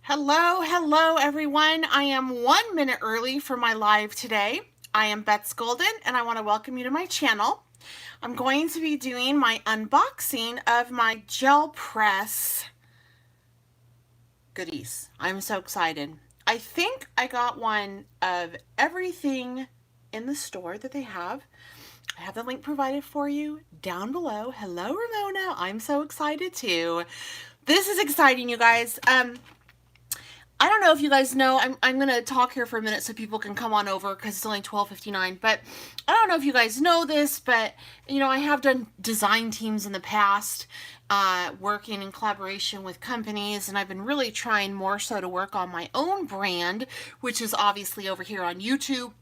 Hello everyone. I am 1 minute early for my live today. I am Bets Golden and I want to welcome you to my channel. I'm going to be doing my unboxing of my gel press goodies. I'm so excited. I think I got one of everything in the store that they have. I have the link provided for you down below. Hello Ramona. I'm so excited too. This is exciting, you guys. I don't know if you guys know, I'm going to talk here for a minute so people can come on over because it's only 12:59, but I don't know if you guys know this, but, you know, I have done design teams in the past, working in collaboration with companies, and I've been really trying more so to work on my own brand, which is obviously over here on YouTube.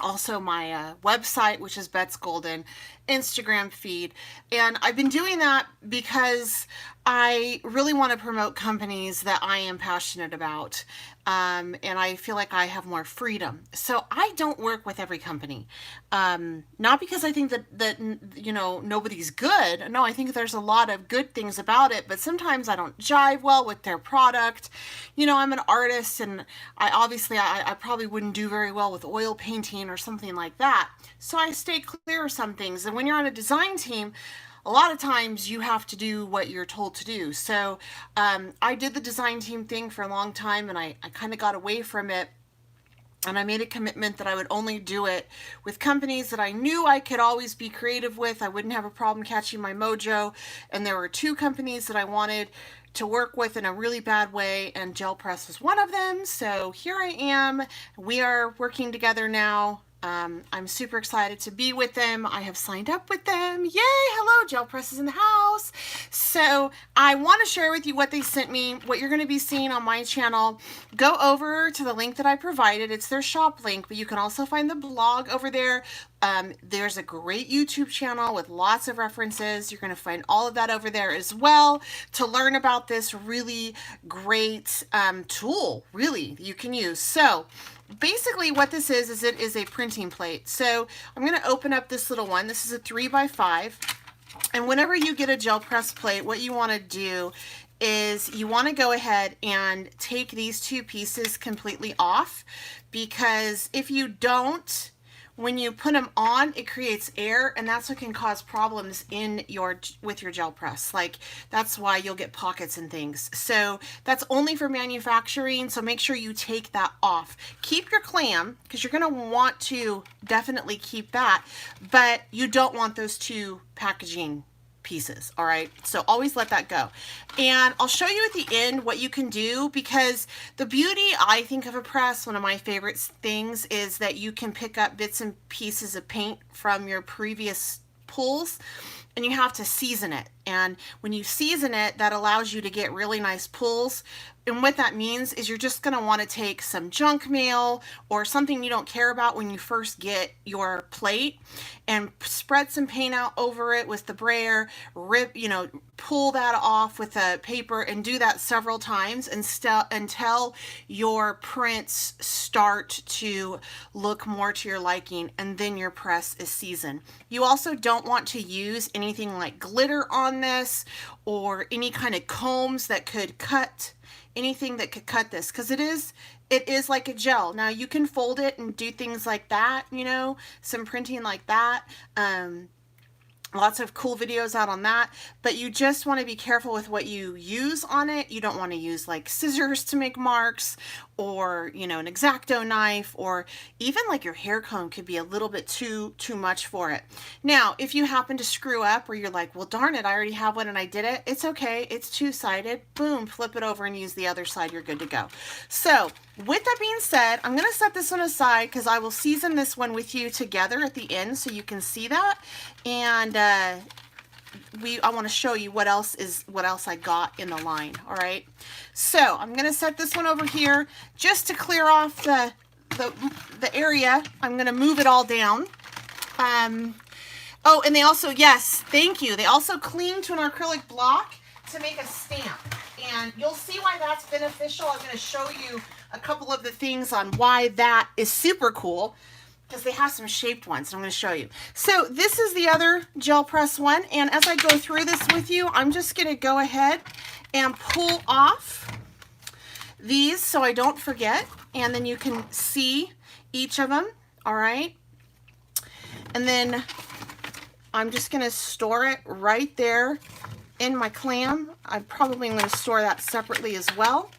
Also my website, which is Bets Golden, Instagram feed. And I've been doing that because I really want to promote companies that I am passionate about. And I feel like I have more freedom. So I don't work with every company. Not because I think that you know, nobody's good. No, I think there's a lot of good things about it, but sometimes I don't jive well with their product. You know, I'm an artist and I probably wouldn't do very well with oil painting or something like that. So I stay clear of some things. And when you're on a design team, a lot of times you have to do what you're told to do. So I did the design team thing for a long time and I kind of got away from it. And I made a commitment that I would only do it with companies that I knew I could always be creative with. I wouldn't have a problem catching my mojo. And there were two companies that I wanted to work with in a really bad way, and Gel Press was one of them. So here I am. We are working together now. I'm super excited to be with them. I have signed up with them. Yay! Hello, Gel Press is in the house. So I want to share with you what they sent me, what you're going to be seeing on my channel. Go over to the link that I provided. It's their shop link, but you can also find the blog over there. There's a great YouTube channel with lots of references. You're going to find all of that over there as well to learn about this really great tool, really, you can use. So basically what this is it is a printing plate. So I'm going to open up this little one. This is a 3x5. And whenever you get a gel press plate, what you want to do is you want to go ahead and take these two pieces completely off, because if you don't, when you put them on, it creates air, and that's what can cause problems with your gel press. Like, that's why you'll get pockets and things. So that's only for manufacturing, so make sure you take that off. Keep your clam, because you're going to want to definitely keep that, but you don't want those two packaging pieces. All right, so always let that go. And I'll show you at the end what you can do, because the beauty, I think, of a press, one of my favorite things, is that you can pick up bits and pieces of paint from your previous pulls, and you have to season it. And when you season it, that allows you to get really nice pulls. And what that means is you're just going to want to take some junk mail or something you don't care about when you first get your plate and spread some paint out over it with the brayer, pull that off with a paper, and do that several times until your prints start to look more to your liking, and then your press is seasoned. You also don't want to use anything like glitter on this or any kind of combs that could cut, anything that could cut this, because it is like a gel. Now you can fold it and do things like that, you know, some printing like that. Lots of cool videos out on that, but you just want to be careful with what you use on it. You don't want to use like scissors to make marks, or, you know, an X-Acto knife, or even like your hair comb could be a little bit too much for it. Now, if you happen to screw up, or you're like, well, darn it, I already have one and I did it, it's okay. It's two-sided. Boom, flip it over and use the other side. You're good to go. So with that being said, I'm going to set this one aside because I will season this one with you together at the end so you can see that. And I want to show you what else I got in the line. All right, so I'm going to set this one over here just to clear off the area. I'm going to move it all down. Oh, and they also, yes, thank you, they also cleaned to an acrylic block to make a stamp, and you'll see why that's beneficial. I'm going to show you a couple of the things on why that is super cool, because they have some shaped ones, and I'm going to show you. So this is the other gel press one, and as I go through this with you, I'm just going to go ahead and pull off these so I don't forget, and then you can see each of them, all right? And then I'm just gonna store it right there in my clam. I'm probably gonna store that separately as well.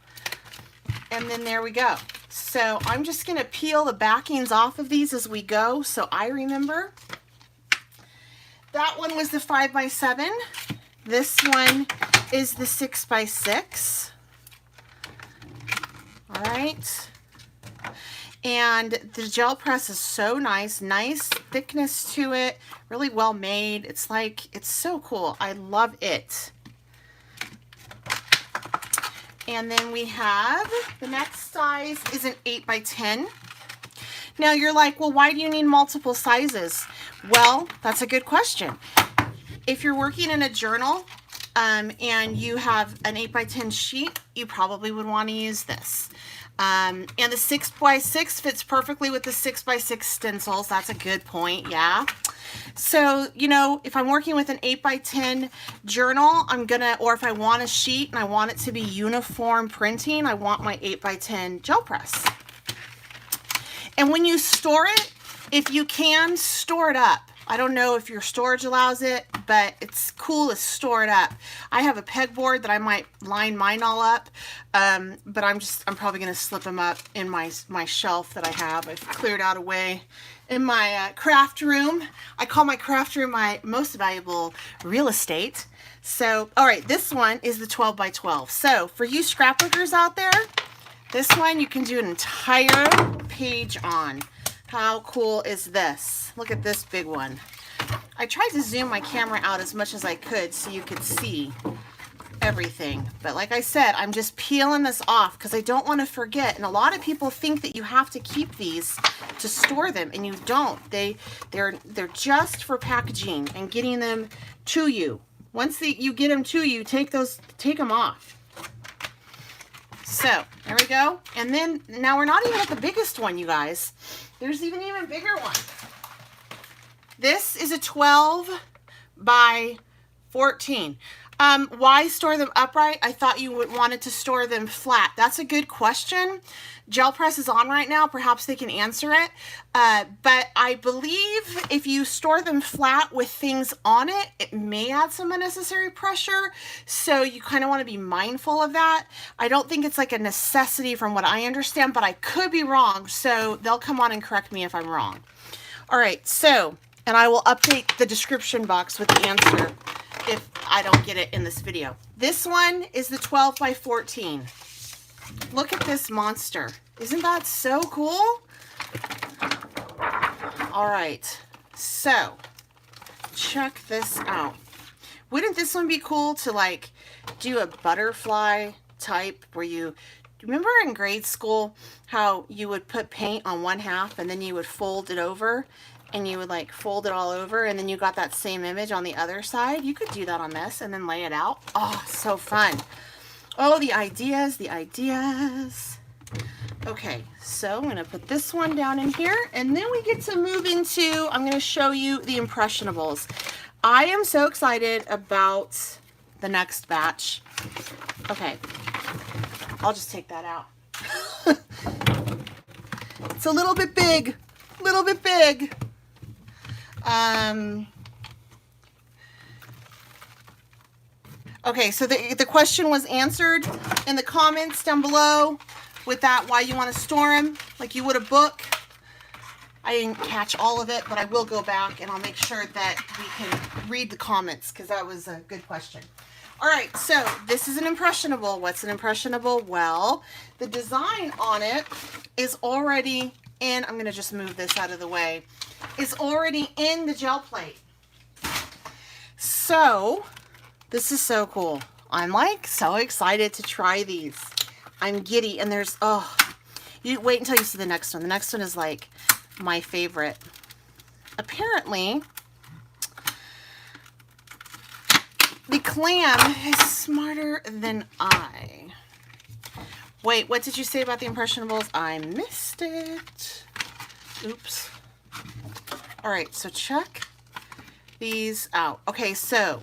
And then there we go. So I'm just gonna peel the backings off of these as we go so I remember. That one was the 5x7. This one is the 6x6. All right. And the gel press is so nice, nice thickness to it, really well made. It's so cool. I love it. And then we have the next size is an 8x10. Now you're like, well, why do you need multiple sizes? Well, that's a good question. If you're working in a journal and you have an 8x10 sheet, you probably would want to use this. And the 6x6 fits perfectly with the 6x6 stencils. That's a good point, yeah. So, you know, if I'm working with an 8x10 journal, or if I want a sheet and I want it to be uniform printing, I want my 8x10 gel press. And when you store it, if you can, store it up. I don't know if your storage allows it, but it's cool to store it up. I have a pegboard that I might line mine all up, but I'm probably gonna slip them up in my shelf that I have. I've cleared out a way in my craft room. I call my craft room my most valuable real estate. So, all right, this one is the 12x12. So for you scrapbookers out there, this one you can do an entire page on. How cool is this? Look at this big one. I tried to zoom my camera out as much as I could so you could see everything. But like I said, I'm just peeling this off because I don't want to forget. And a lot of people think that you have to keep these to store them, and you don't. They're just for packaging and getting them to you. Once you get them to you, take them off. So there we go. And then now we're not even at the biggest one, you guys. There's even bigger one. This is a 12x14. Why store them upright? I thought you would wanted to store them flat. That's a good question. Gel press is on right now. Perhaps they can answer it. But I believe if you store them flat with things on it, it may add some unnecessary pressure. So you kind of want to be mindful of that. I don't think it's like a necessity from what I understand, but I could be wrong. So they'll come on and correct me if I'm wrong. All right, so, and I will update the description box with the answer if I don't get it in this video. This one is the 12x14. Look at this monster. Isn't that so cool? All right, so check this out. Wouldn't this one be cool to like do a butterfly type where you remember in grade school how you would put paint on one half and then you would fold it over and you would like fold it all over and then you got that same image on the other side? You could do that on this and then lay it out. Oh, so fun. Oh, the ideas, the ideas. Okay, so I'm gonna put this one down in here and then we get to move into, I'm gonna show you the impressionables. I am so excited about the next batch. Okay, I'll just take that out. It's a little bit big, Okay, so the question was answered in the comments down below with that, why you want to store them like you would a book. I didn't catch all of it, but I will go back and I'll make sure that we can read the comments because that was a good question. All right, so this is an impressionable. What's an impressionable? Well, the design on it is already in, I'm going to just move this out of the way, is already in the gel plate. So this is so cool. I'm like so excited to try these. I'm giddy, and there's, oh, you wait until you see the next one. The next one is like my favorite. Apparently, the clam is smarter than I. Wait, what did you say about the impressionables? I missed it. Oops. All right, so check these out. Okay, so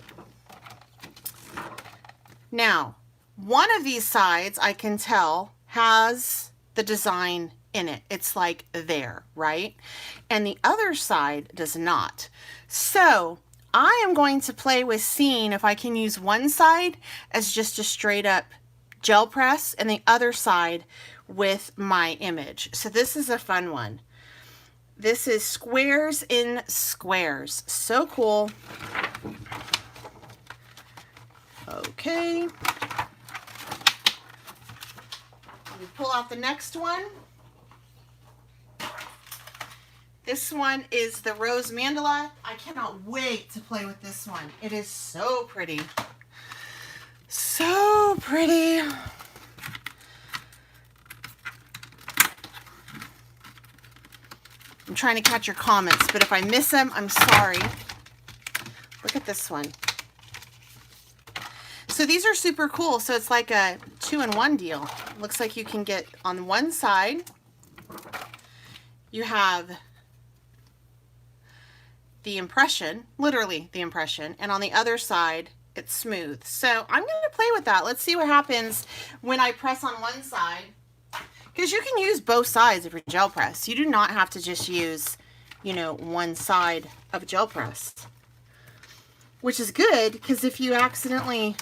now one of these sides I can tell has the design in it. It's like there, right? And the other side does not. So I am going to play with seeing if I can use one side as just a straight up gel press and the other side with my image. So this is a fun one. This is Squares in Squares. So cool. Okay. Let me pull out the next one. This one is the Rose Mandala. I cannot wait to play with this one. It is so pretty. So pretty. I'm trying to catch your comments, but if I miss them, I'm sorry. Look at this one. So these are super cool. So it's like a 2-in-1 deal. Looks like you can get on one side, you have the impression, literally the impression, and on the other side, it's smooth. So I'm going to play with that. Let's see what happens when I press on one side. Because you can use both sides of your gel press. You do not have to just use, you know, one side of a gel press. Which is good, because if you accidentally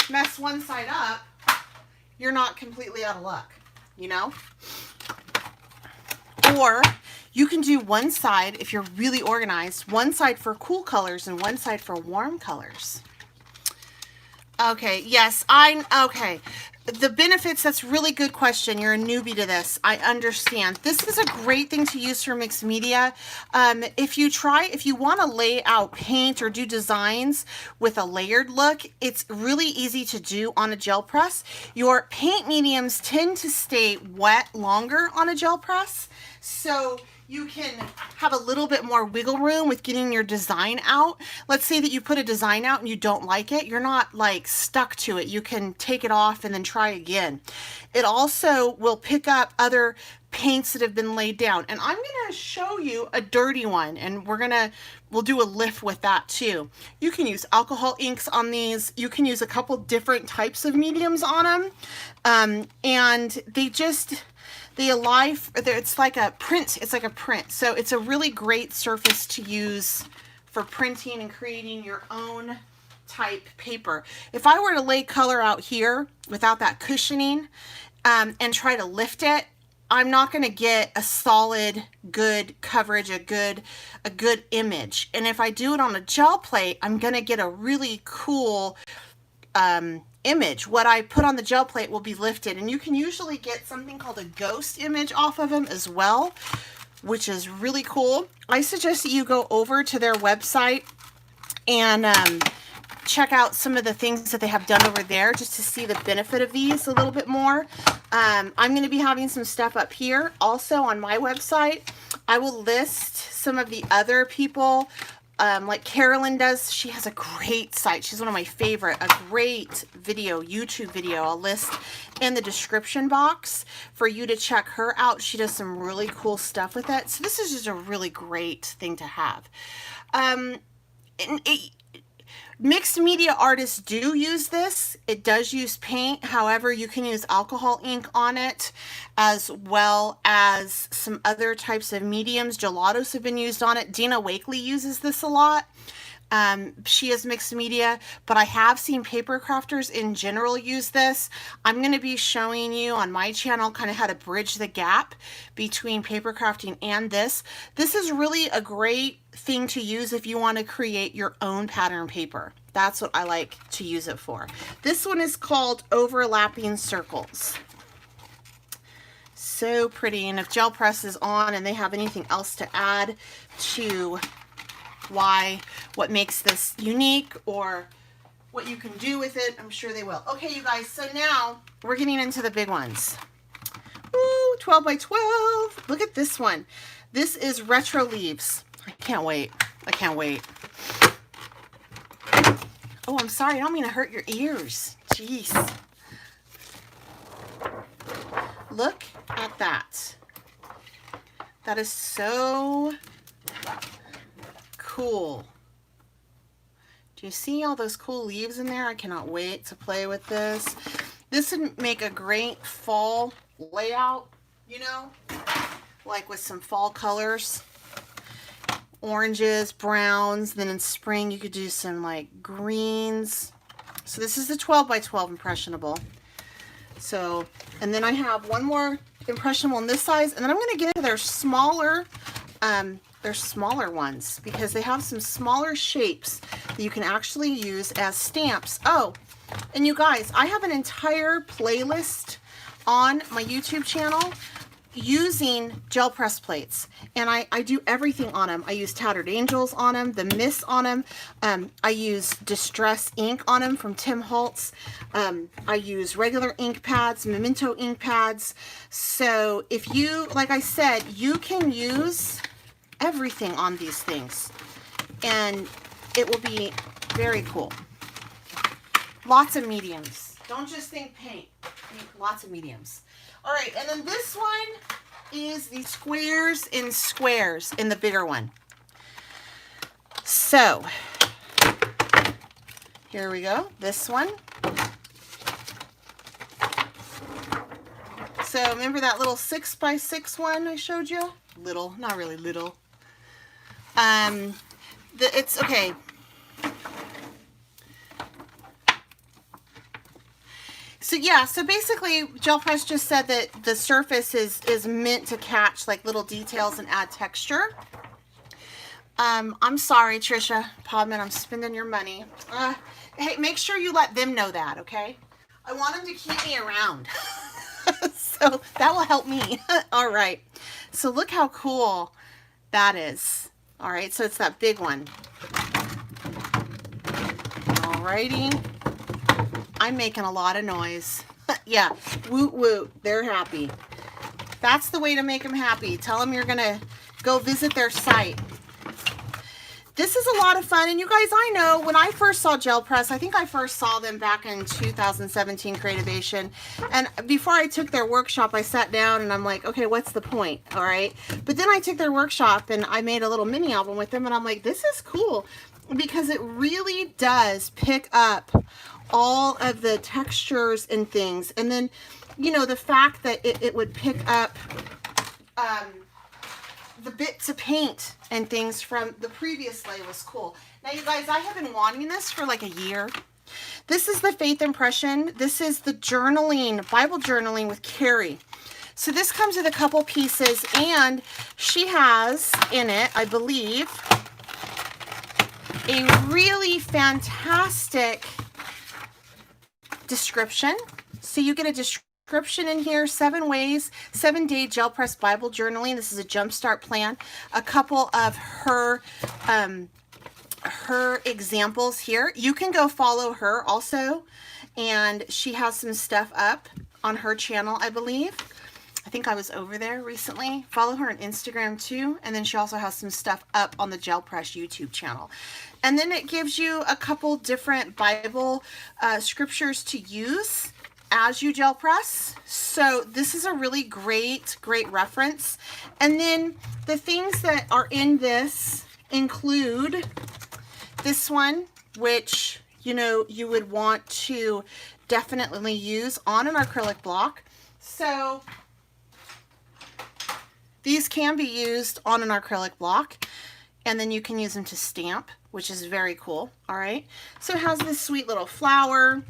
mess one side up, you're not completely out of luck, you know? Or you can do one side, if you're really organized, one side for cool colors and one side for warm colors. Okay, yes, okay. The benefits, that's a really good question. You're a newbie to this. I understand. This is a great thing to use for mixed media. If you want to lay out paint or do designs with a layered look, it's really easy to do on a gel press. Your paint mediums tend to stay wet longer on a gel press, so you can have a little bit more wiggle room with getting your design out. Let's say that you put a design out and you don't like it. You're not like stuck to it. You can take it off and then try again. It also will pick up other paints that have been laid down. And I'm going to show you a dirty one, and we'll do a lift with that too. You can use alcohol inks on these. You can use a couple different types of mediums on them. And it's like a print. It's like a print. So it's a really great surface to use for printing and creating your own type paper. If I were to lay color out here without that cushioning and try to lift it, I'm not going to get a solid, good coverage, a good image. And if I do it on a gel plate, I'm going to get a really cool image. What I put on the gel plate will be lifted, and you can usually get something called a ghost image off of them as well, which is really cool. I suggest that you go over to their website and check out some of the things that they have done over there just to see the benefit of these a little bit more. I'm going to be having some stuff up here also on my website. I will list some of the other people like Carolyn does. She has a great site. She's one of my favorite, a great YouTube video I'll list in the description box for you to check her out. She does some really cool stuff with it. So this is just a really great thing to have. Mixed media artists do use this. It does use paint. However, you can use alcohol ink on it as well as some other types of mediums. Gelatos have been used on it. Dina Wakely uses this a lot. She is mixed media, but I have seen paper crafters in general use this. I'm going to be showing you on my channel kind of how to bridge the gap between paper crafting and this. This is really a great thing to use if you want to create your own pattern paper. That's what I like to use it for. This one is called Overlapping Circles. So pretty. And if gel press is on and they have anything else to add to what makes this unique or what you can do with it, I'm sure they will. Okay, you guys, so now we're getting into the big ones. Ooh, 12 by 12. Look at this one. This is Retro Leaves. I can't wait. I can't wait. Oh, I'm sorry. I don't mean to hurt your ears. Jeez. Look at that. That is so cool. Do you see all those cool leaves in there? I cannot wait to play with this. This would make a great fall layout, you know, like with some fall colors, oranges, browns. Then in spring, you could do some like greens. So this is the 12 by 12 impressionable. So, and then I have one more impressionable in this size, and then I'm going to get into their smaller ones because they have some smaller shapes that you can actually use as stamps. Oh, and you guys, I have an entire playlist on my YouTube channel using gel press plates, and I do everything on them. I use Tattered Angels on them, the Mists on them. I use Distress ink on them from Tim Holtz. I use regular ink pads, Memento ink pads. So if you, like I said, you can use everything on these things, and it will be very cool. Lots of mediums. Don't just think paint. Think lots of mediums. All right, and then this one is the squares in squares in the bigger one. So here we go. This one. So remember that little 6 by 6 one I showed you? Little, not really little. It's okay. So yeah, so basically Gel Press just said that the surface is meant to catch like little details and add texture. I'm sorry, Trisha Podman, I'm spending your money. Hey, make sure you let them know that, okay? I want them to keep me around. So that will help me. All right. So look how cool that is. All right, so it's that big one. All righty. I'm making a lot of noise. Yeah, woot woot, they're happy. That's the way to make them happy. Tell them you're gonna go visit their site. This is a lot of fun, and you guys, I know when I first saw Gel Press, I think I first saw them back in 2017 Creativation, and before I took their workshop, I sat down and I'm like, okay, what's the point, all right? But then I took their workshop and I made a little mini album with them, and I'm like, this is cool, because it really does pick up all of the textures and things. And then, you know, the fact that it would pick up the bits of paint and things from the previous lay was cool. Now, you guys, I have been wanting this for like a year. This is the Faith Impression. This is the journaling, Bible journaling with Carrie. So this comes with a couple pieces, and she has in it, I believe, a really fantastic description. So you get a description in here, 7 ways, 7-day gel press Bible journaling. This is a jumpstart plan. A couple of her examples here. You can go follow her also, and she has some stuff up on her channel, I believe. I think I was over there recently. Follow her on Instagram too, and then she also has some stuff up on the Gel Press YouTube channel. And then it gives you a couple different Bible scriptures to use as you gel press. So this is a really great reference. And then the things that are in this include this one, which, you know, you would want to definitely use on an acrylic block. So these can be used on an acrylic block, and then you can use them to stamp, which is very cool. All right. So it has this sweet little flower.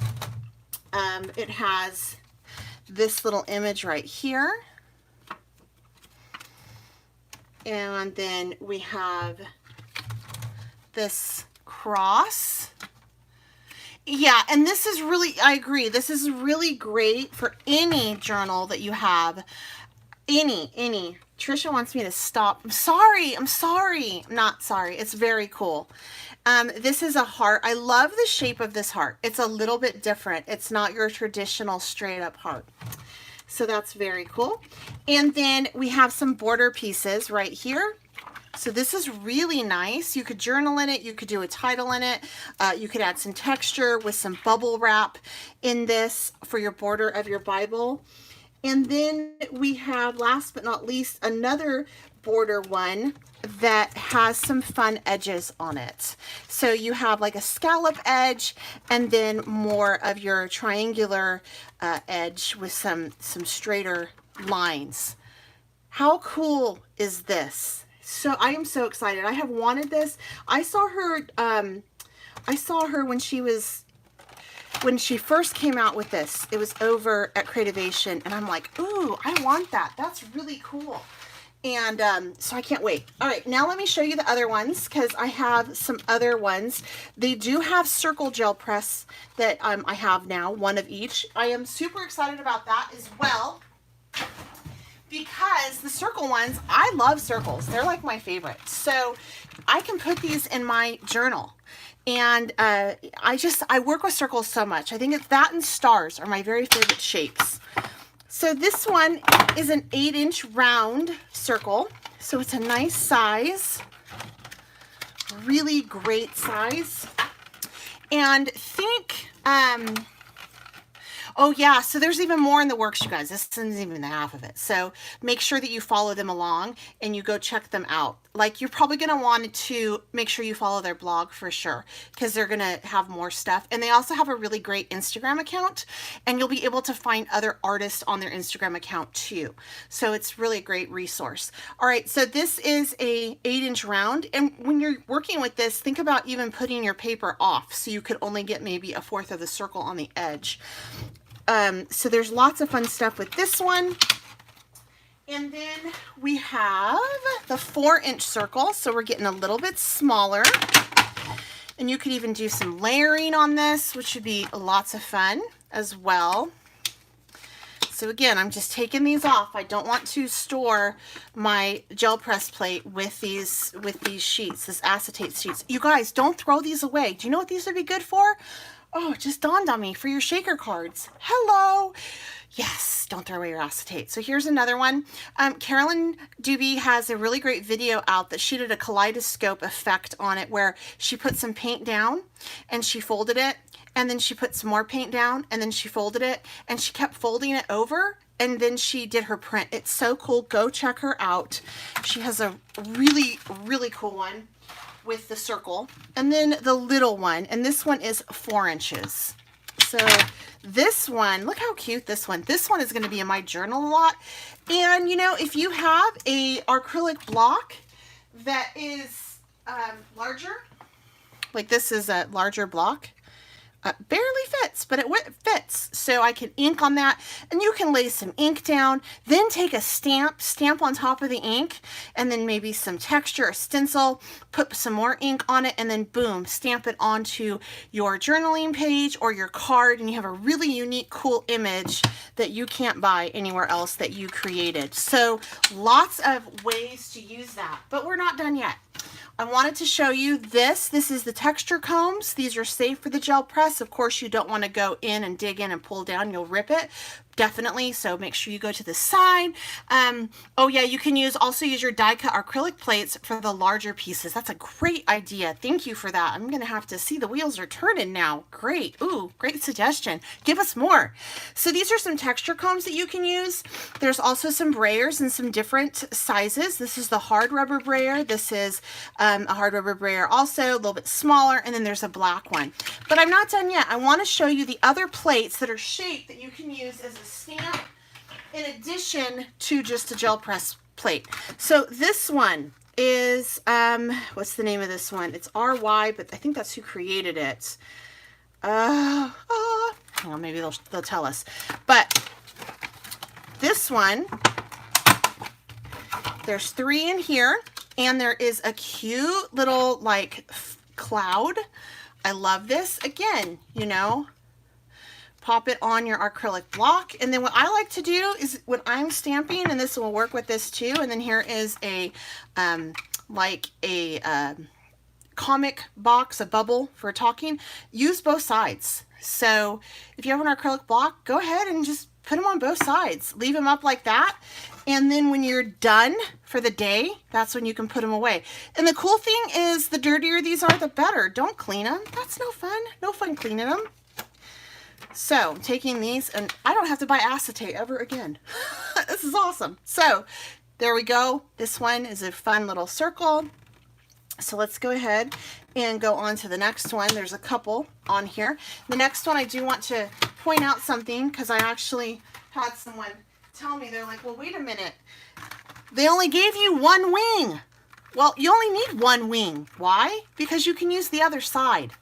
It has this little image right here. And then we have this cross. Yeah, and this is really, I agree, this is really great for any journal that you have. Any. Trisha wants me to stop. I'm sorry. I'm not sorry. It's very cool. This is a heart. I love the shape of this heart. It's a little bit different. It's not your traditional straight up heart. So that's very cool. And then we have some border pieces right here. So this is really nice. You could journal in it. You could do a title in it. You could add some texture with some bubble wrap in this for your border of your Bible. And then we have, last but not least, another border one that has some fun edges on it. So you have like a scallop edge and then more of your triangular edge with some straighter lines. How cool is this? So I am so excited. I have wanted this. I saw her when she first came out with this. It was over at Creativation, and I'm like, ooh, I want that. That's really cool. And so I can't wait. All right, now let me show you the other ones, because I have some other ones. They do have circle gel press that I have now, one of each. I am super excited about that as well, because the circle ones, I love circles. They're like my favorite. So I can put these in my journal. And I work with circles so much. I think it's that and stars are my very favorite shapes. So this one is an 8-inch round circle. So it's a nice size, really great size. And think, oh yeah, so there's even more in the works, you guys. This isn't even the half of it. So make sure that you follow them along and you go check them out. Like, you're probably going to want to make sure you follow their blog for sure, because they're going to have more stuff. And they also have a really great Instagram account, and you'll be able to find other artists on their Instagram account too. So it's really a great resource. All right, so this is a 8-inch round. And when you're working with this, think about even putting your paper off, so you could only get maybe 1/4 of the circle on the edge. So there's lots of fun stuff with this one. And then we have the 4-inch circle. So we're getting a little bit smaller. And you could even do some layering on this, which would be lots of fun as well. So again, I'm just taking these off. I don't want to store my gel press plate with these sheets, this acetate sheets. You guys, don't throw these away. Do you know what these would be good for? Oh, it just dawned on me, for your shaker cards. Hello. Yes, don't throw away your acetate. So here's another one. Carolyn Doobie has a really great video out that she did a kaleidoscope effect on it, where she put some paint down and she folded it, and then she put some more paint down and then she folded it, and she kept folding it over, and then she did her print. It's so cool. Go check her out. She has a really, really cool one with the circle, and then the little one, and this one is 4 inches. So this one, look how cute this one is going to be in my journal a lot. And you know, if you have a acrylic block that is larger, like this is a larger block, barely fits, but it fits. So I can ink on that, and you can lay some ink down, then take a stamp on top of the ink, and then maybe some texture or stencil, put some more ink on it, and then boom, stamp it onto your journaling page or your card, and you have a really unique, cool image that you can't buy anywhere else that you created. So lots of ways to use that, but we're not done yet. I wanted to show you this. This is the texture combs. These are safe for the gel press. Of course, you don't want to go in and dig in and pull down. You'll rip it. Definitely. So make sure you go to the side. Oh yeah, you can also use your die cut acrylic plates for the larger pieces. That's a great idea. Thank you for that. I'm going to have to see, the wheels are turning now. Great. Ooh, great suggestion. Give us more. So these are some texture combs that you can use. There's also some brayers in some different sizes. This is the hard rubber brayer. This is a hard rubber brayer also, a little bit smaller, and then there's a black one. But I'm not done yet. I want to show you the other plates that are shaped that you can use as a stamp in addition to just a gel press plate. So this one is, what's the name of this one? It's RY, but I think that's who created it. Well, maybe they'll tell us. But this one, there's 3 in here, and there is a cute little like cloud. I love this. Again, you know, pop it on your acrylic block. And then what I like to do is when I'm stamping, and this will work with this too, and then here is a like a comic box, a bubble for talking, use both sides. So if you have an acrylic block, go ahead and just put them on both sides. Leave them up like that. And then when you're done for the day, that's when you can put them away. And the cool thing is, the dirtier these are, the better. Don't clean them. That's no fun. No fun cleaning them. So I'm taking these, and I don't have to buy acetate ever again. This is awesome. So There we go. This one is a fun little circle. So let's go ahead and go on to the next one. There's a couple on here. The next one, I do want to point out something because I actually had someone tell me, they're like, well, wait a minute. They only gave you one wing. Well, you only need one wing. Why? Because you can use the other side.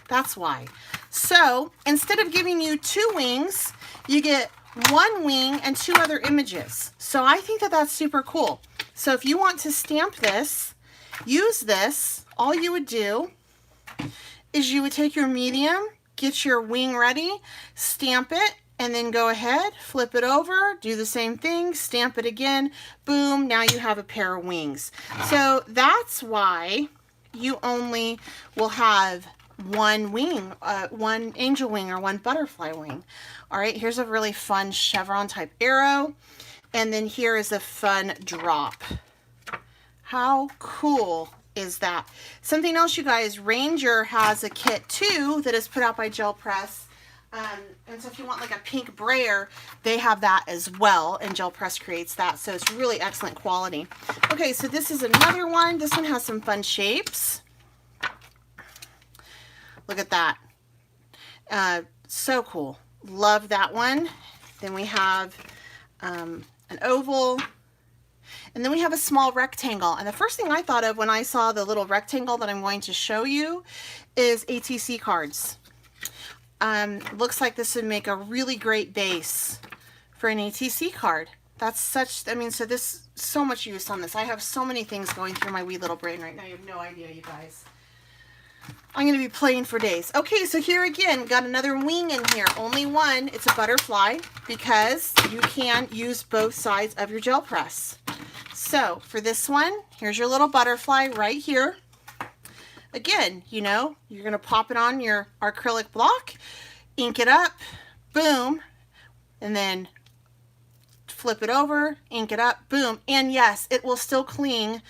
That's why. So instead of giving you 2 wings, you get 1 wing and 2 other images. So I think that that's super cool. So if you want to stamp this, use this, all you would do is you would take your medium, get your wing ready, stamp it, and then go ahead, flip it over, do the same thing, stamp it again, boom, now you have a pair of wings. So that's why you only will have 1 wing, 1 angel wing or 1 butterfly wing. All right, here's a really fun chevron type arrow, and then here is a fun drop. How cool is that? Something else, you guys, Ranger has a kit too that is put out by Gel Press. And so if you want like a pink brayer, they have that as well, and Gel Press creates that. So it's really excellent quality. Okay, so this is another one. This one has some fun shapes. Look at that. So cool. Love that one. Then we have an oval. And then we have a small rectangle. And the first thing I thought of when I saw the little rectangle that I'm going to show you is ATC cards. Looks like this would make a really great base for an ATC card. That's such, I mean, so this, so much use on this. I have so many things going through my wee little brain right now. You have no idea, you guys. I'm going to be playing for days. Okay, so here again, got another wing in here. Only one. It's a butterfly because you can use both sides of your gel press. So for this one, here's your little butterfly right here. Again, you know, you're going to pop it on your acrylic block, ink it up, boom, and then flip it over, ink it up, boom. And yes, it will still cling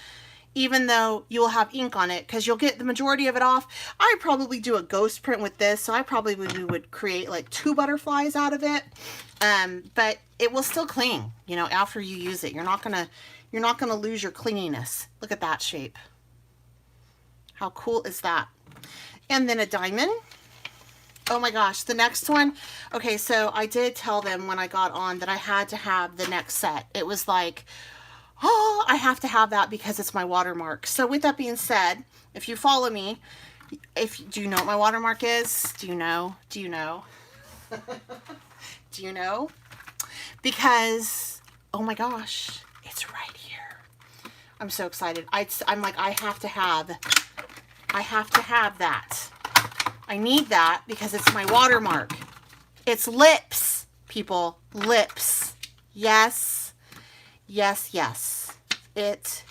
even though you will have ink on it because you'll get the majority of it off. I'd probably do a ghost print with this, so I probably would create like 2 butterflies out of it. But it will still cling, you know, after you use it. You're not gonna lose your clinginess. Look at that shape. How cool is that? And then a diamond. Oh my gosh, the next one. Okay, so I did tell them when I got on that I had to have the next set. It was like, oh, I have to have that because it's my watermark. So with that being said, if you follow me, do you know what my watermark is? Do you know? Do you know? Do you know? Because, oh my gosh, it's right here. I'm so excited. I'm like, I have to have that. I need that because it's my watermark. It's lips, people, lips. Yes, yes, yes. It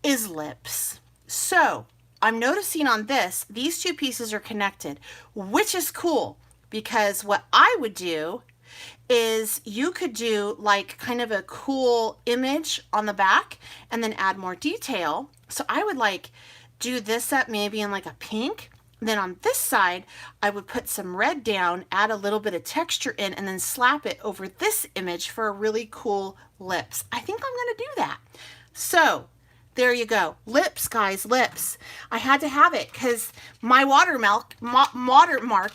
is lips. So I'm noticing on this, these 2 pieces are connected, which is cool because what I would do is you could do like kind of a cool image on the back and then add more detail. So I would like do this up maybe in like a pink. Then on this side, I would put some red down, add a little bit of texture in, and then slap it over this image for a really cool lips. I think I'm going to do that. So there you go. Lips, guys, lips. I had to have it because my watermark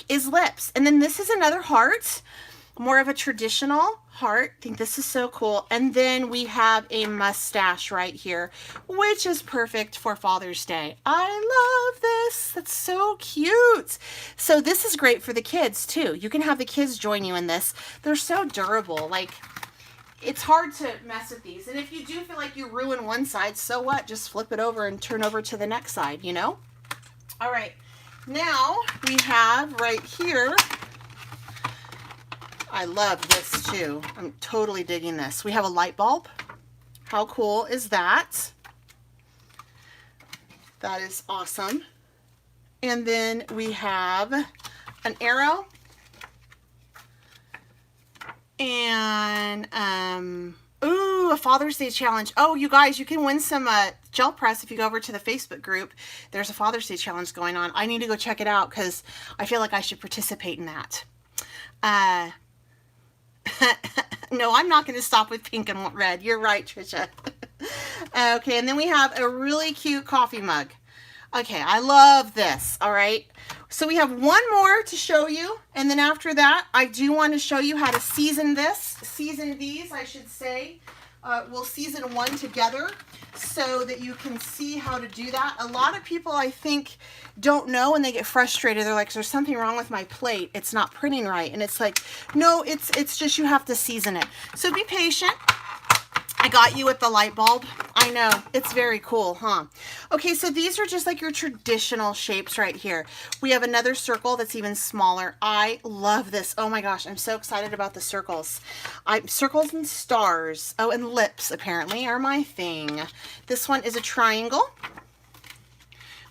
is lips. And then this is another heart, more of a traditional heart. I think this is so cool. And then we have a mustache right here, which is perfect for Father's Day. I love this. That's so cute. So this is great for the kids too. You can have the kids join you in this. They're so durable. Like, it's hard to mess with these. And if you do feel like you ruin one side, so what? Just flip it over and turn over to the next side, you know? All right. Now we have right here, I love this too. I'm totally digging this. We have a light bulb. How cool is that? That is awesome. And then we have an arrow. And, ooh, a Father's Day challenge. Oh, you guys, you can win some gel press if you go over to the Facebook group. There's a Father's Day challenge going on. I need to go check it out because I feel like I should participate in that. No, I'm not going to stop with pink and red. You're right, Trisha. Okay, and then we have a really cute coffee mug. Okay, I love this, all right? So we have one more to show you, and then after that, I do want to show you how to season these, I should say. We'll season one together so that you can see how to do that. A lot of people, I think, don't know, and they get frustrated. They're like, there's something wrong with my plate. It's not printing right. And it's like, no, it's just you have to season it. So be patient. I got you with the light bulb. I know, it's very cool, huh? Okay, so these are just like your traditional shapes right here. We have another circle that's even smaller. I love this. Oh my gosh, I'm so excited about the circles. Circles and stars. Oh, and lips apparently are my thing. This one is a triangle.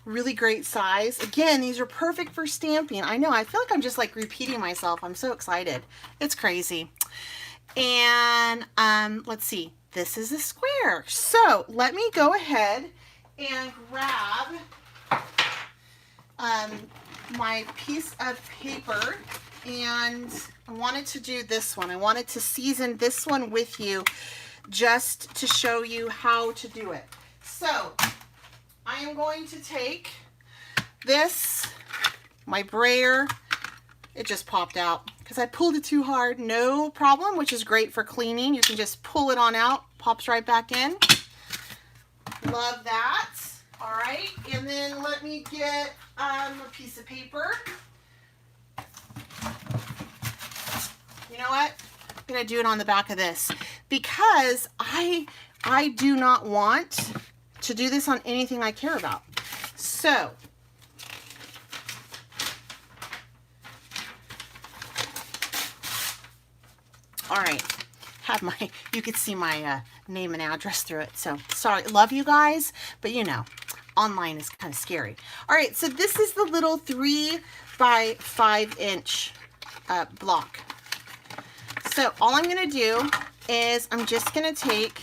Really great size. Again, these are perfect for stamping. I know, I feel like I'm just like repeating myself. I'm so excited. It's crazy. And let's see. This is a square. So let me go ahead and grab my piece of paper, and I wanted to do this one. I wanted to season this one with you just to show you how to do it. So I am going to take this, my brayer. It just popped out because I pulled it too hard. No problem, which is great for cleaning. You can just pull it on out, pops right back in. Love that. All right, and then let me get a piece of paper. You know what? I'm gonna do it on the back of this because I do not want to do this on anything I care about. So all right, you could see my name and address through it. So sorry, love you guys, but you know, online is kind of scary. All right, so this is the little 3 by 5 inch block. So all I'm gonna do is I'm just gonna take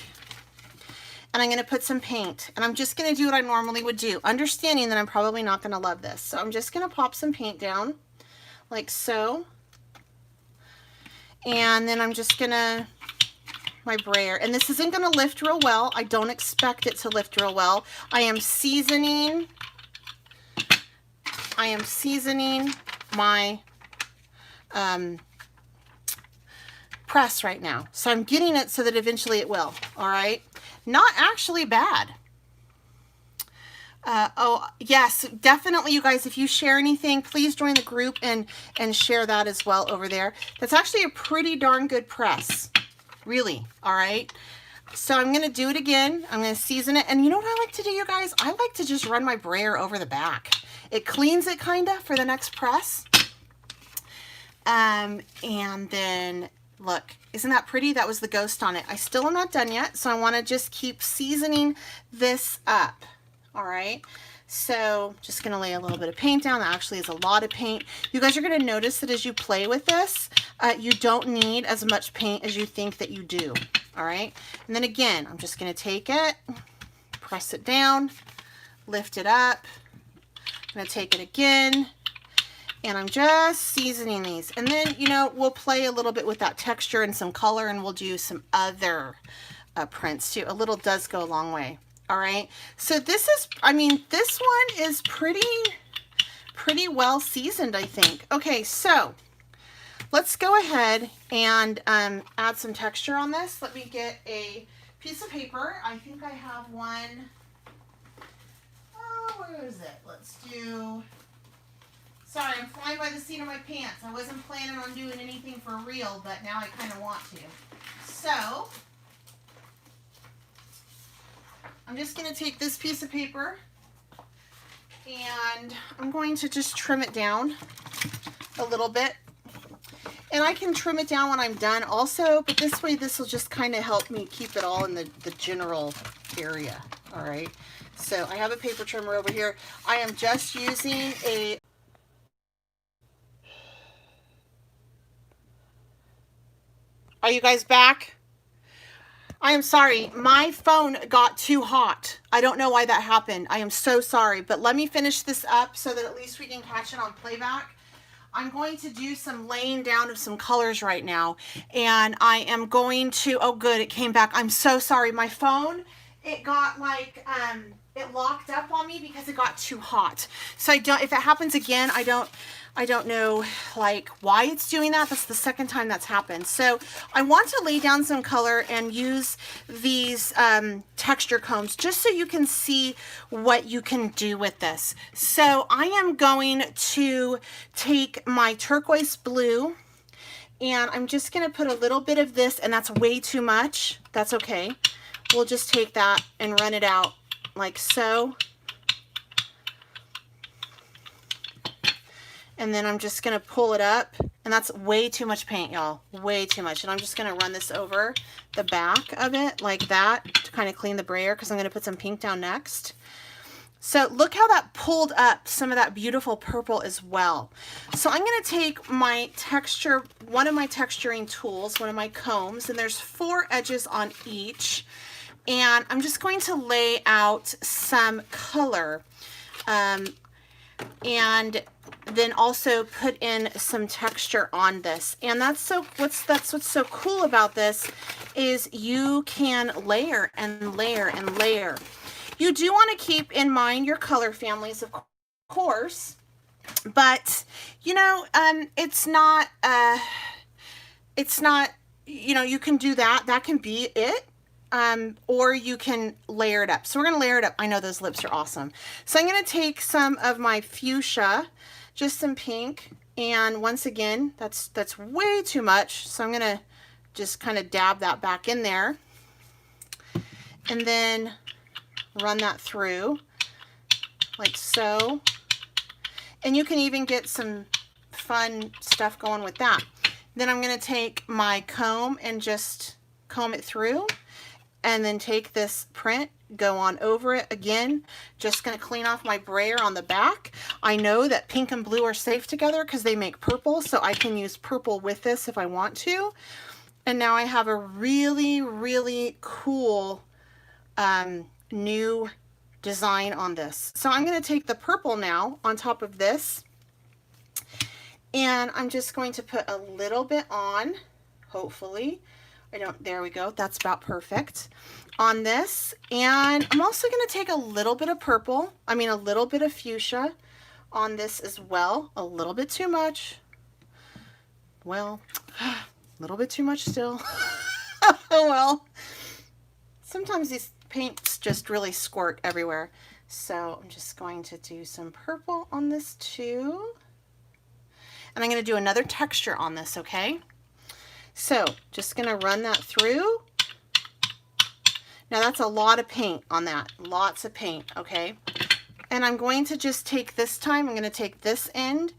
and I'm gonna put some paint, and I'm just gonna do what I normally would do, understanding that I'm probably not gonna love this. So I'm just gonna pop some paint down like so. And then I'm just gonna, my brayer, and this isn't gonna lift real well. I don't expect it to lift real well. I am seasoning my press right now. So I'm getting it so that eventually it will, all right? Not actually bad. Oh, yes, definitely, you guys, if you share anything, please join the group and share that as well over there. That's actually a pretty darn good press, really, all right? So I'm going to do it again. I'm going to season it. And you know what I like to do, you guys? I like to just run my brayer over the back. It cleans it kind of for the next press. And then, look, isn't that pretty? That was the ghost on it. I still am not done yet, so I want to just keep seasoning this up. All right, so just gonna lay a little bit of paint down. That actually is a lot of paint. You guys are gonna notice that as you play with this, you don't need as much paint as you think that you do. All right, and then again, I'm just gonna take it, press it down, lift it up. I'm gonna take it again, and I'm just seasoning these. And then, you know, we'll play a little bit with that texture and some color, and we'll do some other prints too. A little does go a long way. All right, so this is, I mean, this one is pretty well seasoned, I think. Okay, so let's go ahead and add some texture on this. Let me get a piece of paper. I think I have one. Oh, where is it? Let's do, sorry, I'm flying by the seat of my pants. I wasn't planning on doing anything for real, but now I kind of want to. So I'm just going to take this piece of paper and I'm going to just trim it down a little bit. And I can trim it down when I'm done also, but this way this will just kind of help me keep it all in the general area. All right, so I have a paper trimmer over here. I am just using a Are you guys back? I am sorry, my phone got too hot. I don't know why that happened. I am so sorry, but let me finish this up so that at least we can catch it on playback. I'm going to do some laying down of some colors right now. And I am going to, oh good, it came back. I'm so sorry. My phone, it got like, it locked up on me because it got too hot. So I don't, if it happens again, I don't know like why it's doing that. That's the second time that's happened. So I want to lay down some color and use these texture combs just so you can see what you can do with this. So I am going to take my turquoise blue and I'm just going to put a little bit of this, and that's way too much. That's okay. We'll just take that and run it out like so. And then I'm just gonna pull it up, and that's way too much paint, y'all, way too much. And I'm just gonna run this over the back of it like that to kind of clean the brayer, because I'm gonna put some pink down next. So look how that pulled up some of that beautiful purple as well. So I'm gonna take my texture, one of my texturing tools, one of my combs, and there's 4 edges on each. And I'm just going to lay out some color. And then also put in some texture on this. And that's what's so cool about this is you can layer and layer and layer. You do want to keep in mind your color families, of course, but you know, it's not, you know, you can do that. That can be it. Or you can layer it up. So we're going to layer it up. I know those lips are awesome. So I'm going to take some of my fuchsia, just some pink. And once again, that's way too much. So I'm going to just kind of dab that back in there. And then run that through like so. And you can even get some fun stuff going with that. Then I'm going to take my comb and just comb it through. And then take this print, go on over it again. Just going to clean off my brayer on the back. I know that pink and blue are safe together because they make purple, so I can use purple with this if I want to. And now I have a really, really cool new design on this. So I'm going to take the purple now on top of this. And I'm just going to put a little bit on, hopefully. There we go. That's about perfect on this. And I'm also going to take a little bit of purple, a little bit of fuchsia on this as well. A little bit too much. Well, a little bit too much still. Oh well. Sometimes these paints just really squirt everywhere. So I'm just going to do some purple on this too. And I'm going to do another texture on this, okay? So just going to run that through. Now that's a lot of paint on that, lots of paint, okay? And I'm going to just take this time, I'm going to take this end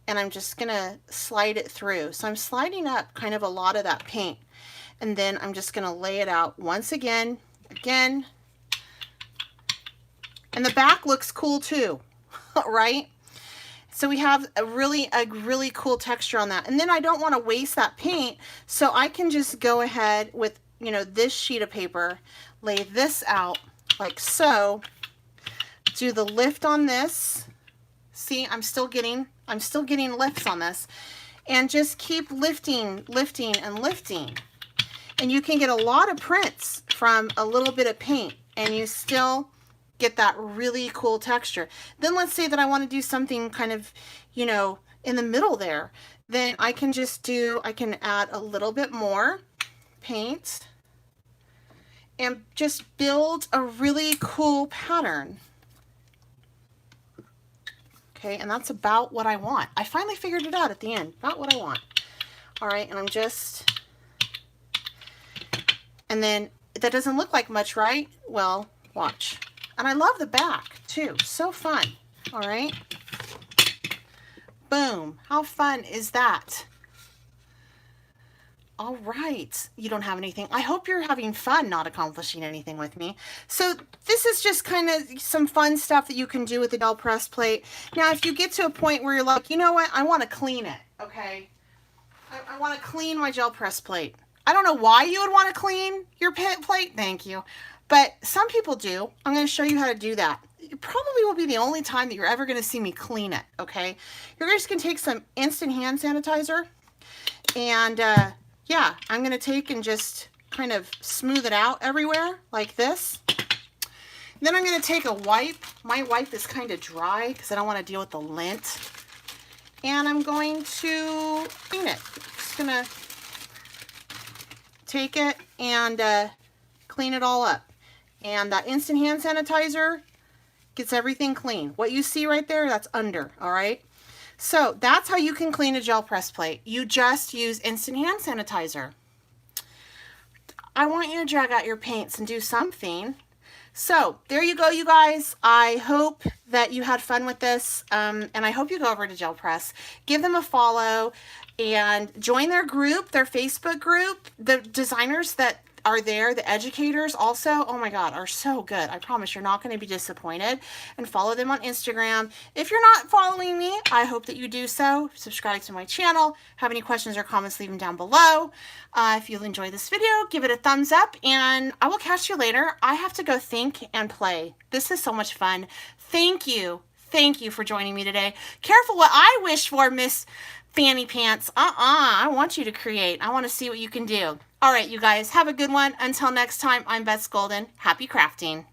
and I'm just going to slide it through. So I'm sliding up kind of a lot of that paint. And then I'm just going to lay it out once again. And the back looks cool too, right? So we have a really cool texture on that. And then I don't want to waste that paint, so I can just go ahead with, you know, this sheet of paper, lay this out like so, do the lift on this. See, I'm still getting lifts on this, and just keep lifting and lifting. And you can get a lot of prints from a little bit of paint, and you still get that really cool texture. Then let's say that I want to do something kind of, you know, in the middle there. Then I can add a little bit more paint and just build a really cool pattern. Okay, and that's about what I want. I finally figured it out at the end, about what I want. All right, and and then that doesn't look like much, right? Well, watch. And I love the back too, so fun. All right, boom, how fun is that? All right, you don't have anything. I hope you're having fun not accomplishing anything with me. So this is just kind of some fun stuff that you can do with the gel press plate. Now, if you get to a point where you're like, you know what, I want to clean it, okay? I want to clean my gel press plate. I don't know why you would want to clean your plate, thank you. But some people do. I'm going to show you how to do that. it probably will be the only time that you're ever going to see me clean it, okay? You're just going to take some instant hand sanitizer, and yeah, I'm going to take and just kind of smooth it out everywhere like this. Then I'm going to take a wipe. My wipe is kind of dry because I don't want to deal with the lint. And I'm going to clean it. Just going to take it and clean it all up. And that instant hand sanitizer gets everything clean. What you see right there, that's under, all right? So that's how you can clean a gel press plate. You just use instant hand sanitizer. I want you to drag out your paints and do something. So there you go, you guys. I hope that you had fun with this, and I hope you go over to Gel Press, give them a follow, and join their group, their Facebook group. The designers that are there, the educators also, oh my God, are so good. I promise you're not going to be disappointed. And follow them on Instagram. If you're not following me, I hope that you do so. Subscribe to my channel. Have any questions or comments, leave them down below. If you enjoyed this video, give it a thumbs up, and I will catch you later. I have to go think and play. This is so much fun. Thank you. Thank you for joining me today. Careful what I wish for, Miss Fanny Pants. I want you to create. I want to see what you can do. All right, you guys, have a good one. Until next time, I'm Beth Golden. Happy crafting.